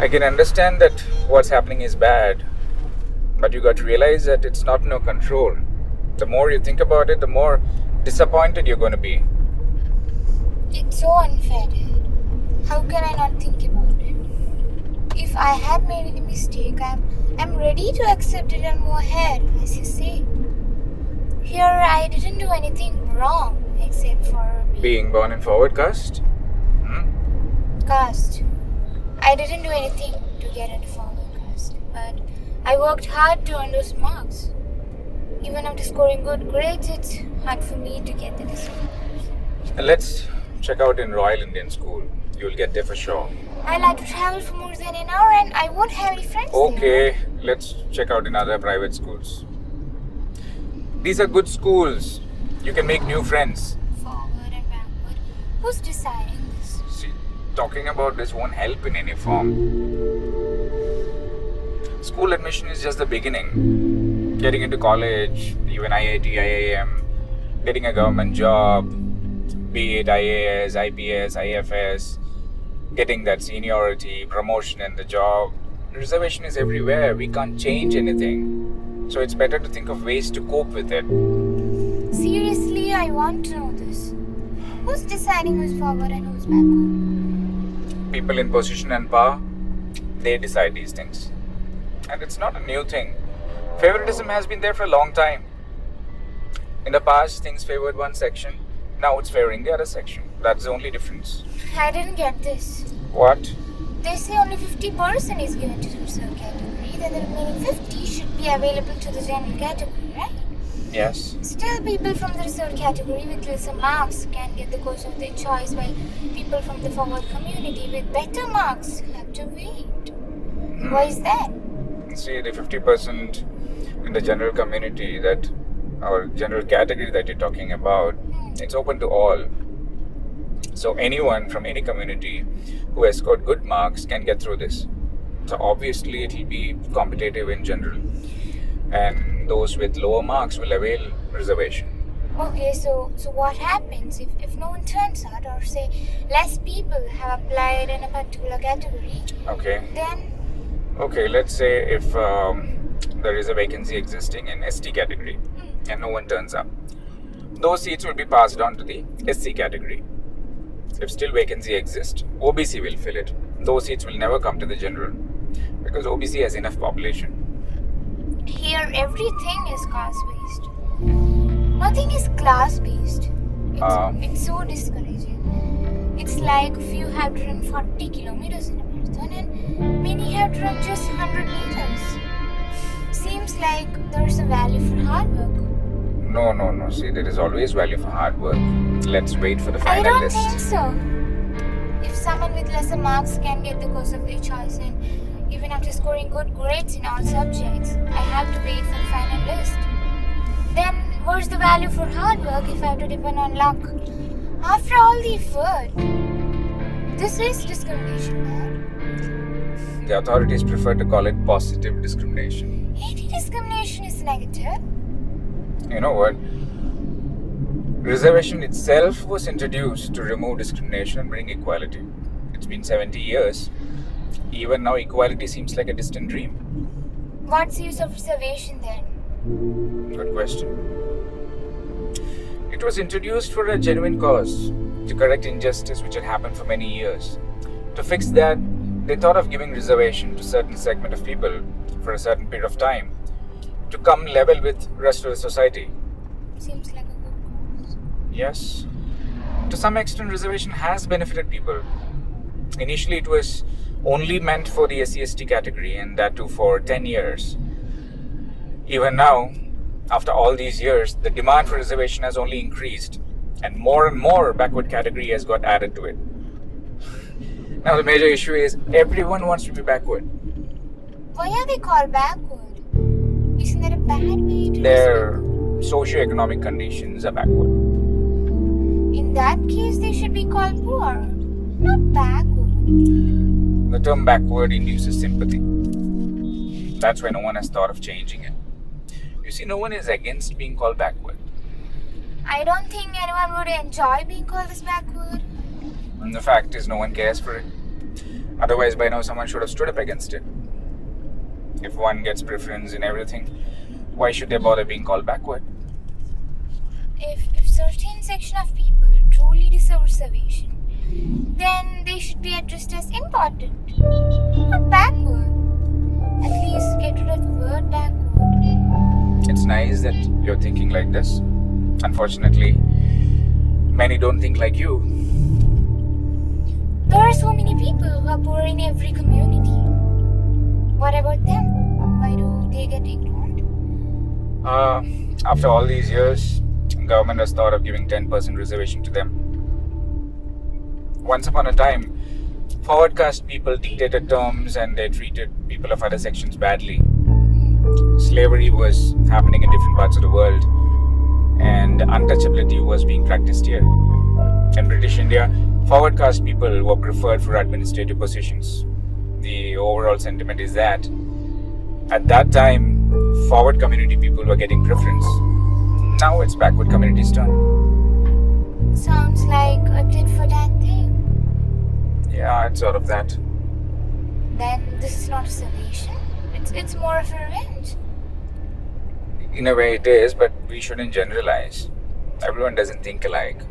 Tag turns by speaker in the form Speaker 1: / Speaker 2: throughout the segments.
Speaker 1: can understand that what's happening is bad, but you got to realize that it's not in your control. The more you think about it, the more disappointed you're going to be.
Speaker 2: It's so unfair, Dad. How can I not think about it? If I have made a mistake, I'm ready to accept it and move ahead, as you say. Here, I didn't do anything wrong except for
Speaker 1: Being born in forward caste?
Speaker 2: Caste. I didn't do anything to get into forward caste, but I worked hard to earn those marks. Even after scoring good grades, it's hard for me to get the results.
Speaker 1: Let's check out in Royal Indian School. You'll get there for sure.
Speaker 2: I like to travel for more than an hour and I won't have any friends
Speaker 1: Okay,
Speaker 2: there.
Speaker 1: let's check out in other private schools. These are good schools. You can make new friends.
Speaker 2: Forward and backward. Who's deciding this?
Speaker 1: See, talking about this won't help in any form. School admission is just the beginning. Getting into college, even IIT, IIM, getting a government job, be it IAS, IPS, IFS, getting that seniority, promotion in the job. Reservation is everywhere. We can't change anything. So it's better to think of ways to cope with it.
Speaker 2: Seriously, I want to know this. Who's deciding who's forward and who's backward?
Speaker 1: People in position and power, they decide these things. And it's not a new thing. Favoritism has been there for a long time. In the past, things favored one section. Now it's favoring the other section. That's the only difference.
Speaker 2: I didn't get this.
Speaker 1: What?
Speaker 2: They say only 50% is given to the reserve category, then the remaining 50 should be available to the general category, right?
Speaker 1: Yes.
Speaker 2: Still, people from the reserve category with lesser marks can get the course of their choice, while people from the forward community with better marks have to wait. Why is that?
Speaker 1: See, the 50% in the general community that, or general category that you're talking about, it's open to all. So anyone from any community who has scored good marks can get through this. So obviously it will be competitive in general. And those with lower marks will avail reservation.
Speaker 2: Okay, so what happens if no one turns out, or say less people have applied in a particular category?
Speaker 1: Okay.
Speaker 2: Then?
Speaker 1: Okay, let's say if there is a vacancy existing in ST category and no one turns up. Those seats will be passed on to the SC category. If still vacancy exists, OBC will fill it. Those seats will never come to the general because OBC has enough population.
Speaker 2: Here, everything is caste-based. Nothing is class-based. It's so discouraging. It's like few have to run 40 kilometers in a marathon and many have to run just 100 meters. Seems like there's a value for hard work.
Speaker 1: No. See, there is always value for hard work. Let's wait for the final
Speaker 2: I don't
Speaker 1: list.
Speaker 2: think so. If someone with lesser marks can get the course of their choice, and even after scoring good grades in all subjects, I have to wait for the final list. Then what's the value for hard work if I have to depend on luck? After all the effort, this is discrimination, man.
Speaker 1: The authorities prefer to call it positive discrimination.
Speaker 2: Anti-discrimination is negative.
Speaker 1: You know what? Reservation itself was introduced to remove discrimination and bring equality. It's been 70 years. Even now, equality seems like a distant dream.
Speaker 2: What's the use of reservation then?
Speaker 1: Good question. It was introduced for a genuine cause, to correct injustice which had happened for many years. To fix that, they thought of giving reservation to a certain segment of people for a certain period of time, to come level with rest of the society.
Speaker 2: Seems like a good cause.
Speaker 1: Yes. To some extent, reservation has benefited people. Initially, it was only meant for the SC/ST category, and that too for 10 years. Even now, after all these years, the demand for reservation has only increased, and more backward category has got added to it. Now the major issue is everyone wants to be backward.
Speaker 2: Why are they called backward? Isn't that a bad way to
Speaker 1: Their socio-economic conditions are backward.
Speaker 2: In that case, they should be called poor, not backward.
Speaker 1: The term backward induces sympathy. That's why no one has thought of changing it. You see, no one is against being called backward.
Speaker 2: I don't think anyone would enjoy being called as backward.
Speaker 1: And the fact is, no one cares for it. Otherwise, by now, someone should have stood up against it. If one gets preference in everything, why should they bother being called backward?
Speaker 2: If certain section of people truly deserve reservation, then they should be addressed as important, not backward. At least get rid of the word backward.
Speaker 1: It's nice that you're thinking like this. Unfortunately, many don't think like you.
Speaker 2: There are so many people who are poor in every community. What about them? Why do they get ignored?
Speaker 1: After all these years, government has thought of giving 10% reservation to them. Once upon a time, forward caste people dictated terms and they treated people of other sections badly. Slavery was happening in different parts of the world and untouchability was being practiced here. In British India, forward caste people were preferred for administrative positions. The overall sentiment is that at that time, forward community people were getting preference. Now it's backward community's turn.
Speaker 2: Sounds like a tit for tat thing.
Speaker 1: Yeah, it's sort of that.
Speaker 2: Then this is not a reservation. It's more of a revenge.
Speaker 1: In a way it is, but we shouldn't generalize. Everyone doesn't think alike.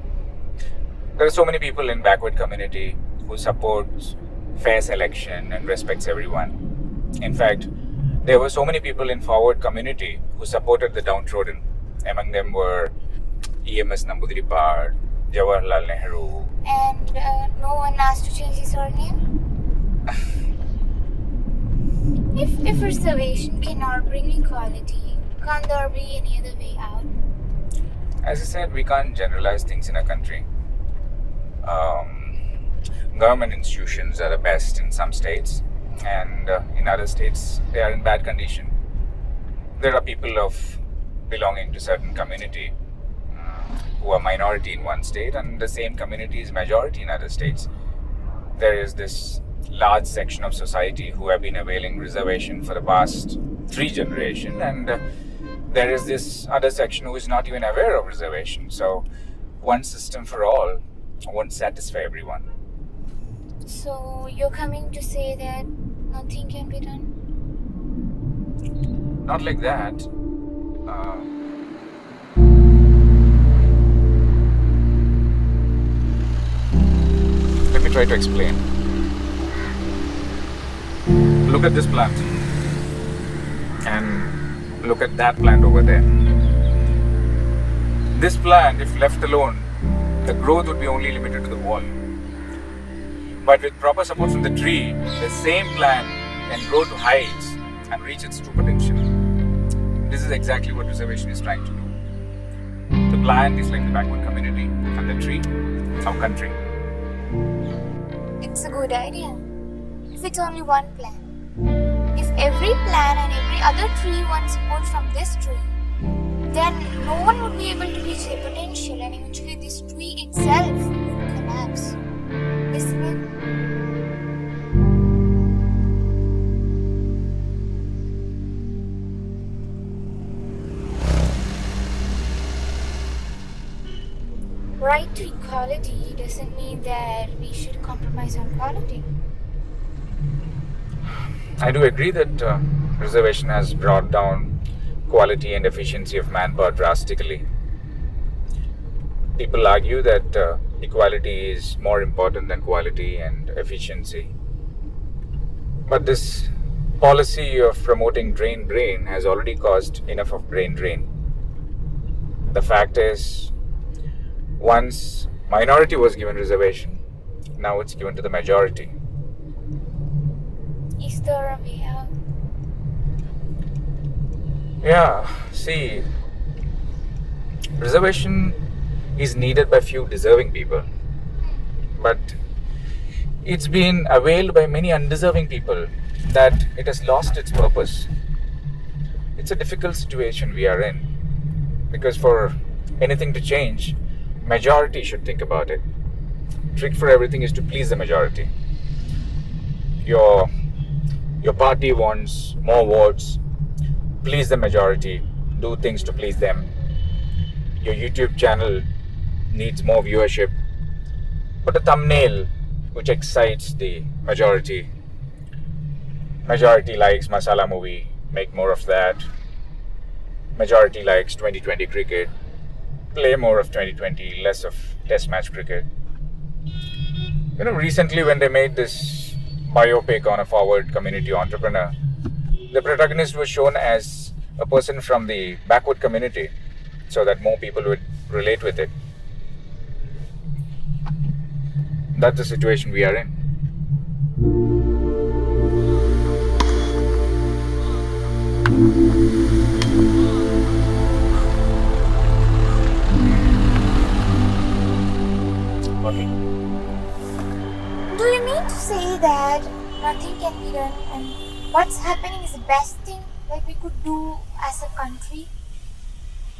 Speaker 1: There are so many people in backward community who supports fair selection and respects everyone. In fact, there were so many people in forward community who supported the downtrodden. Among them were EMS Namboodiripad, Jawaharlal Nehru.
Speaker 2: And no one asked to change his surname? If reservation cannot bring equality, can't there be any other way out?
Speaker 1: As I said, we can't generalize things in a country. Government institutions are the best in some states, and in other states they are in bad condition. There are people of belonging to certain community who are minority in one state and the same community is majority in other states. There is this large section of society who have been availing reservation for the past 3 generations, and there is this other section who is not even aware of reservation. So one system for all won't satisfy everyone.
Speaker 2: So you're coming to say that nothing can be done?
Speaker 1: Not like that. Let me try to explain. Look at this plant and look at that plant over there. This plant, if left alone, the growth would be only limited to the wall. But with proper support from the tree, the same plant can grow to heights and reach its true potential. This is exactly what reservation is trying to do. The plant is like the backward community and the tree, our country.
Speaker 2: It's a good idea. If it's only one plan. If every plant and every other tree wants support from this tree, then no one would be able to reach their potential and eventually this tree itself would collapse. Isn't it? Right to equality doesn't mean that we should compromise on quality.
Speaker 1: I do agree that reservation has brought down quality and efficiency of manpower drastically. People argue that equality is more important than quality and efficiency. But this policy of promoting drain brain has already caused enough of brain drain. The fact is, once minority was given reservation, now it's given to the majority.
Speaker 2: Is there a way out?
Speaker 1: Yeah, see, reservation is needed by few deserving people, but it's been availed by many undeserving people that it has lost its purpose. It's a difficult situation we are in, because for anything to change, majority should think about it. Trick for everything is to please the majority. Your party wants more votes, please the majority, do things to please them. Your YouTube channel needs more viewership, put a thumbnail which excites the majority. Majority likes masala movie, make more of that. Majority likes 2020 cricket, play more of 2020, less of test match cricket. Recently when they made this biopic on a forward community entrepreneur, the protagonist was shown as a person from the backward community so that more people would relate with it. That's the situation we are in. Okay.
Speaker 2: Do you mean to say that nothing can be done and what's happening is the best thing that we could do as a country?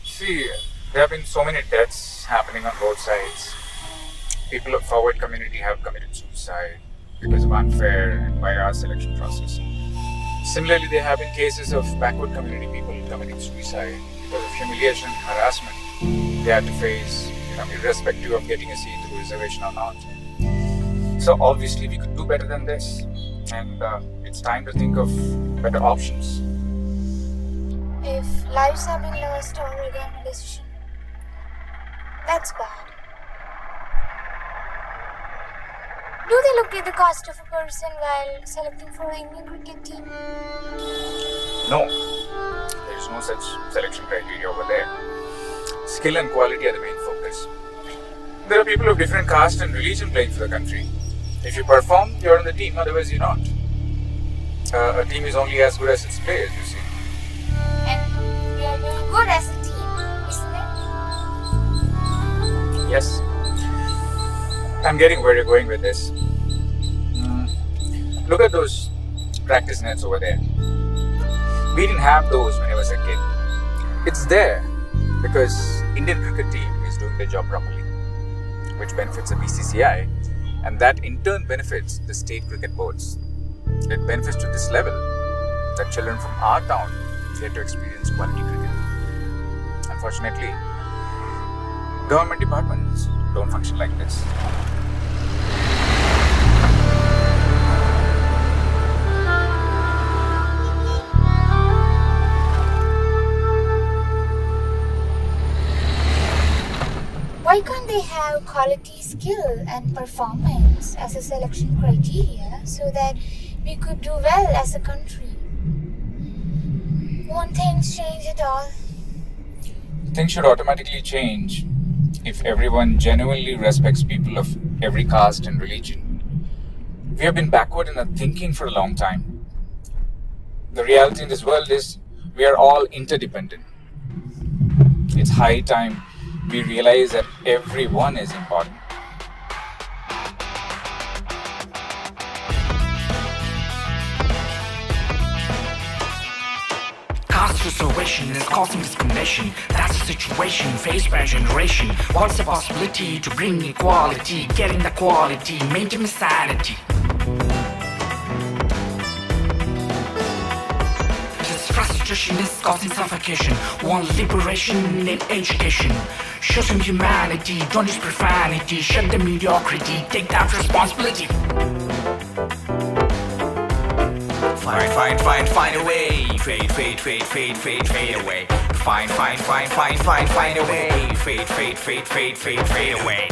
Speaker 1: See, there have been so many deaths happening on both sides. People of forward community have committed suicide because of unfair and biased selection process. Similarly, there have been cases of backward community people committing suicide because of humiliation and harassment they had to face, irrespective of getting a seat through reservation or not. So obviously we could do better than this, and it's time to think of better options.
Speaker 2: If lives have been lost or a government decision, that's bad. Do they look at the cost of a person while selecting for the Indian cricket team?
Speaker 1: No, there is no such selection criteria over there. Skill and quality are the main focus. There are people of different caste and religion playing for the country. If you perform, you're on the team, otherwise you're not. A team is only as good as its players, you see.
Speaker 2: And we are doing good as a team, isn't it?
Speaker 1: Yes. I'm getting where you're going with this. Look at those practice nets over there. We didn't have those when I was a kid. It's there because Indian cricket team is doing their job properly, which benefits the BCCI, and that in turn benefits the state cricket boards. It benefits to this level that children from our town get to experience quality cricket. Unfortunately, government departments don't function like this.
Speaker 2: Why can't they have quality, skill and performance as a selection criteria so that we could do well as a country? Won't things change at all?
Speaker 1: Things should automatically change if everyone genuinely respects people of every caste and religion. We have been backward in our thinking for a long time. The reality in this world is we are all interdependent. It's high time we realize that everyone is important.
Speaker 3: Caste reservation is causing discrimination. That's the situation faced by a generation. What's the possibility to bring equality, getting the quality, maintain sanity? This frustration is causing suffocation. Want liberation in education. Show some humanity, don't use profanity. Shut the mediocrity, take that responsibility. Find a way. Fade away. Find a way. Fade away.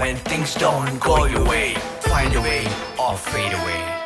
Speaker 3: When things don't go your way, find a way or fade away.